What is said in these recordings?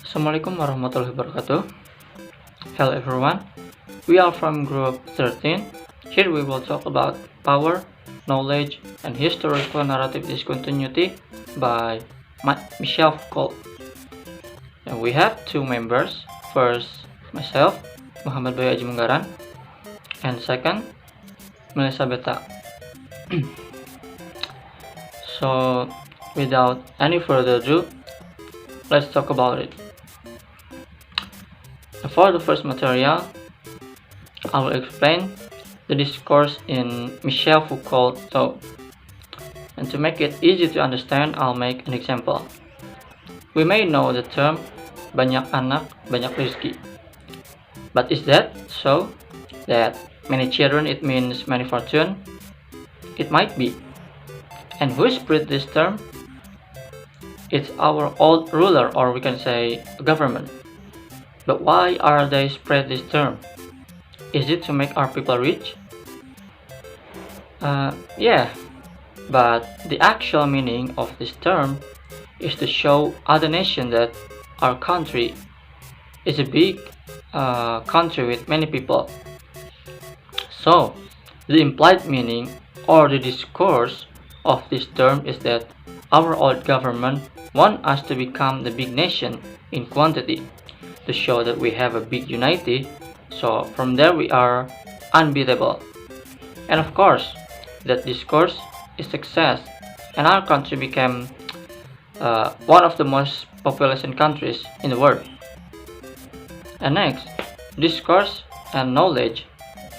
Assalamualaikum warahmatullahi wabarakatuh. Hello everyone, we are from group 13. Here we will talk about power, knowledge, and historical narrative discontinuity by Michel Foucault. And we have two members. First, myself, Bayu Munggaran, and second, Melisa Betha. So, without any further ado, let's talk about it. For the first material, I will explain the discourse in Michel Foucault thought. And to make it easy to understand, I'll make an example. We may know the term banyak anak, banyak rezeki. But is that so? That many children it means many fortune? It might be. And who spread this term? It's our old ruler, or we can say government. But why are they spread this term? Is it to make our people rich? Yeah, but the actual meaning of this term is to show other nations that our country is a big country with many people. So, the implied meaning or the discourse of this term is that our old government want us to become the big nation in quantity, to show that we have a big unity, so from there we are unbeatable. And of course, that discourse is success, and our country became one of the most populous countries in the world. And next, discourse and knowledge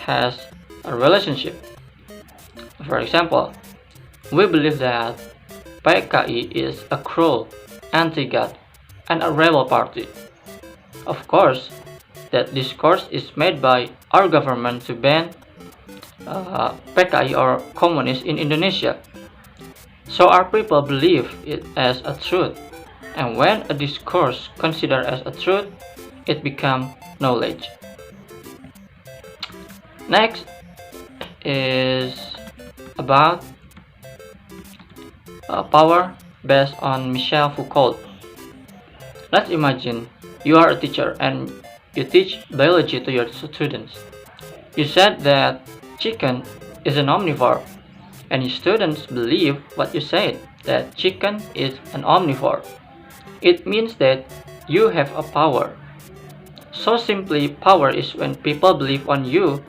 has a relationship. For example, we believe that PKI is a cruel, anti-God, and a rebel party. Of course, that discourse is made by our government to ban PKI or communists in Indonesia. So our people believe it as a truth, and when a discourse considered as a truth, it becomes knowledge. Next is about power based on Michel Foucault. Let's imagine you are a teacher and you teach biology to your students. You said that chicken is an omnivore, and your students believe what you said, that chicken is an omnivore. It means that you have a power. So simply, power is when people believe on you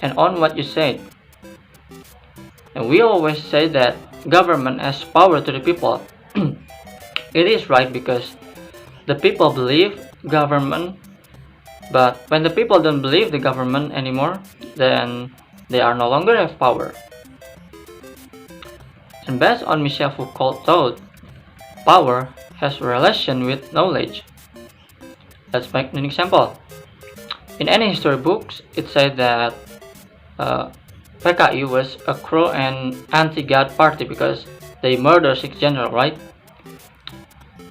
and on what you said. And we always say that government has power to the people. It is right because the people believe government, but when the people don't believe the government anymore, then they are no longer have power. And based on Michel Foucault thought, power has a relation with knowledge. Let's make an example. In any history books, it said that PKI was a cruel and anti-God party because they murdered 6 generals, right?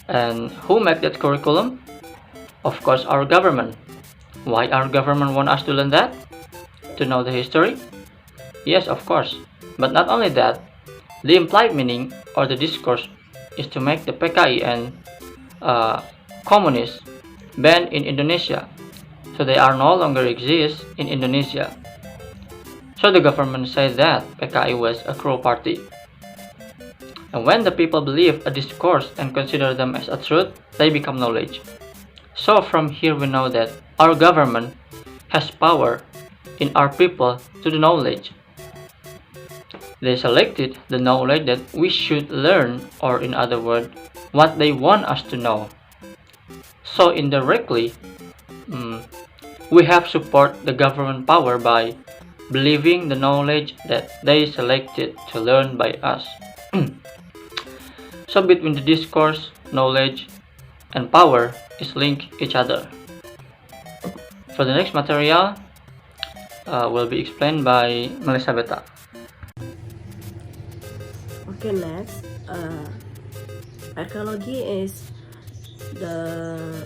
And who made that curriculum? Of course, our government. Why our government want us to learn that? To know the history? Yes, of course. But not only that, the implied meaning or the discourse is to make the PKI and communists banned in Indonesia, so they are no longer exist in Indonesia. So the government said that PKI was a cruel party. And when the people believe a discourse and consider them as a truth, they become knowledge. So from here we know that our government has power in our people to the knowledge. They selected the knowledge that we should learn, or in other words, what they want us to know. So indirectly, we have support the government power by believing the knowledge that they selected to learn by us. So between the discourse, knowledge, and power is linked each other. For the next material, will be explained by Melisa Betha. Okay, next, archaeology is the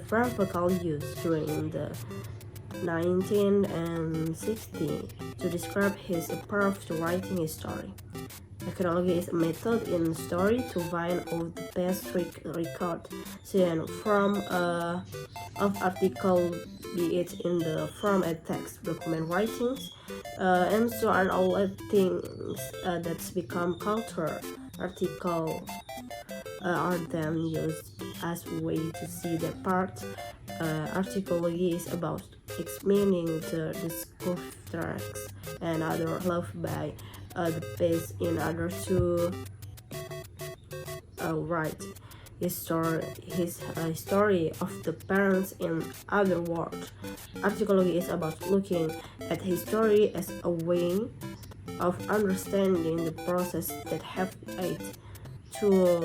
verb Foucault used during the 19th and 60s to describe his approach to writing history. Archaeology is a method in story to find out the best record seen from of article, be it in the form of text, document writings, and so on. All things that's become culture. Article are then used as a way to see the part. Archaeology is about explaining the discoveries and other love by the base in order to write his story of the parents in other words. Archaeology is about looking at history as a way of understanding the process that have led to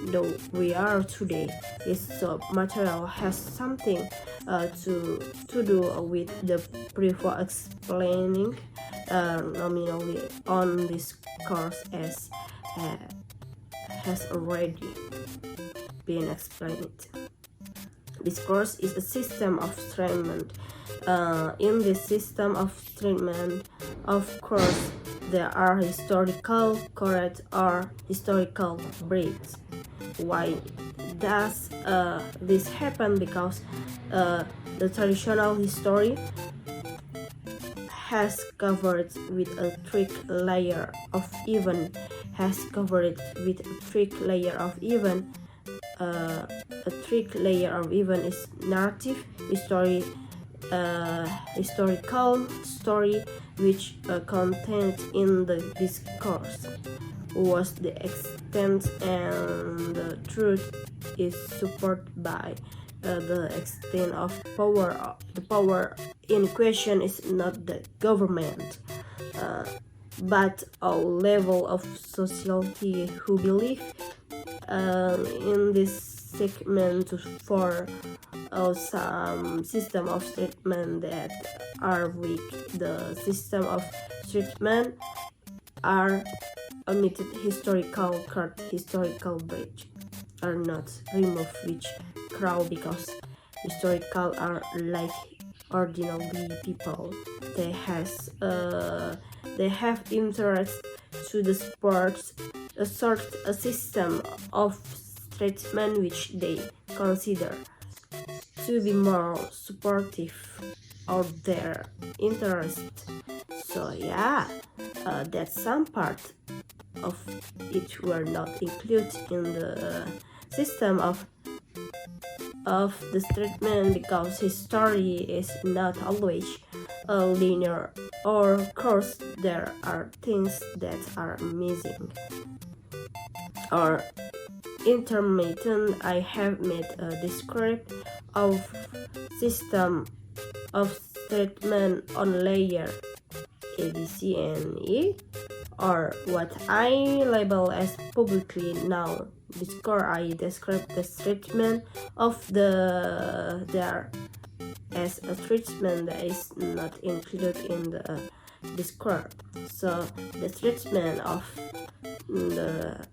the we are today. This material has something to do with the previous explaining nominally on this course as has already been explained. This course is a system of treatment. In this system of treatment, of course, there are historical correct or historical breaks. Why does this happen? Because the traditional history has covered with a thick layer of event, a thick layer of event is narrative historical story which content in the discourse was the extent, and the truth is supported by the extent of power. The power in question is not the government, but a level of society who believe in this segment for some system of treatment that are weak. The system of treatment are omitted historical bridge are not removed which crowd because historical are like ordinary people. They have interest to the sports a system of treatment which they consider to be more supportive of their interest. So yeah, that's some part of it were not included in the system of the treatment because history is not always linear, or of course there are things that are missing or intermittent. I have made a description of system of treatment on layer A, B, C, and E, or what I label as publicly known discourse. I describe the treatment of there as a treatment that is not included in the discourse. So the treatment of the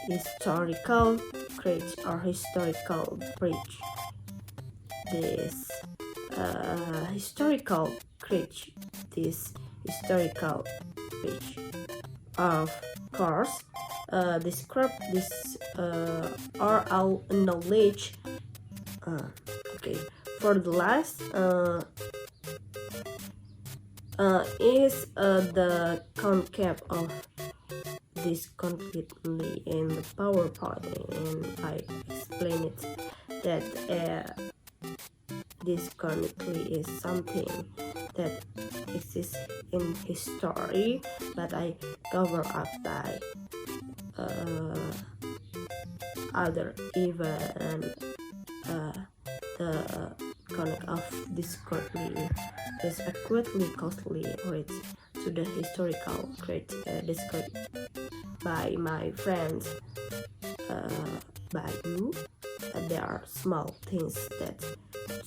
historical crutch or historical bridge. This historical crutch, this historical bridge. Of course, describe this oral knowledge. Okay, for the last is the concept of this completely in the PowerPoint, and I explain it that this chronically is something that exists in history, but I cover up by other event. The connect of this chronically is accurately closely related to the historical described by my friends Bayu. There are small things that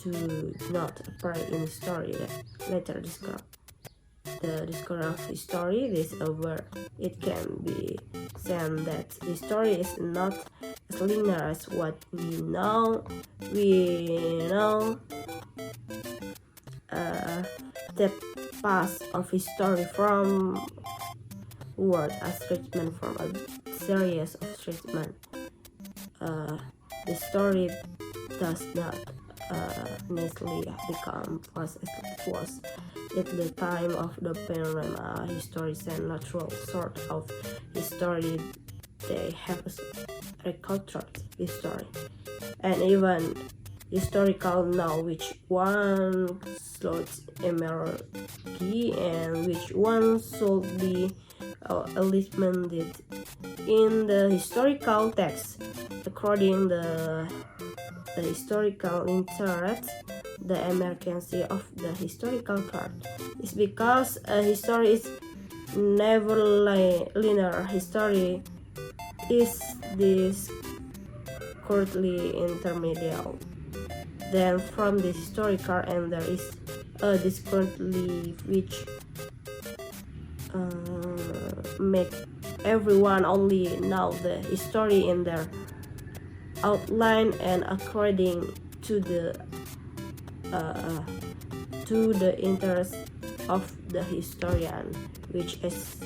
do not appear in the story that later describe the discovery of history. This over it can be said that history is not as linear as what we know. That past of history from word as treatment from a series of treatment. The story does not necessarily become was as it was at the time of the panorama. Historicism natural sort of history. They have reconstruct history, and even historical now which one slots emergy and which one should be eliminated in the historical text according the historical interest. The emergency of the historical card is because history is never linear. History is this currently intermediate. Then from the historical and there is a discontinuity which make everyone only know the history in their outline and according to the interest of the historian, which is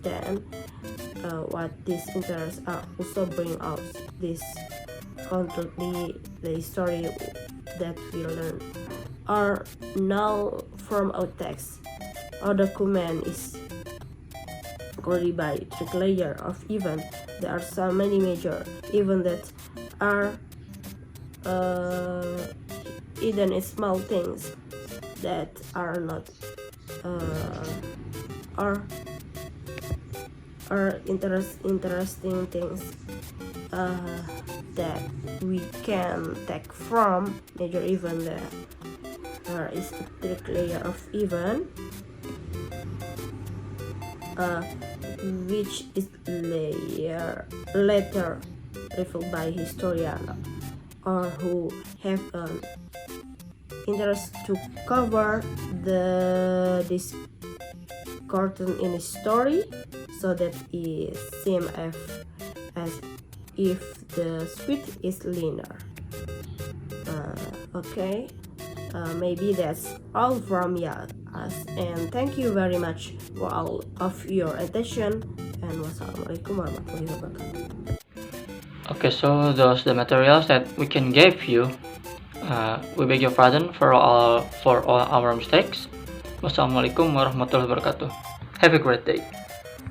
then what these interests are also bring out this completely the history that we learn are now from our text or document is already by three layer of event. There are so many major events that are hidden in small things that are not are interesting things that we can take from major event. There is a third layer of event which is later revealed by historian or who have an interest to cover this curtain in a story so that it seems as if the script is linear. Okay, maybe that's all from us, and thank you very much for all of your attention, and wassalamualaikum warahmatullahi wabarakatuh. Okay, so those the materials that we can give you. We beg your pardon for all our mistakes. Wassalamualaikum warahmatullahi wabarakatuh. Have a great day.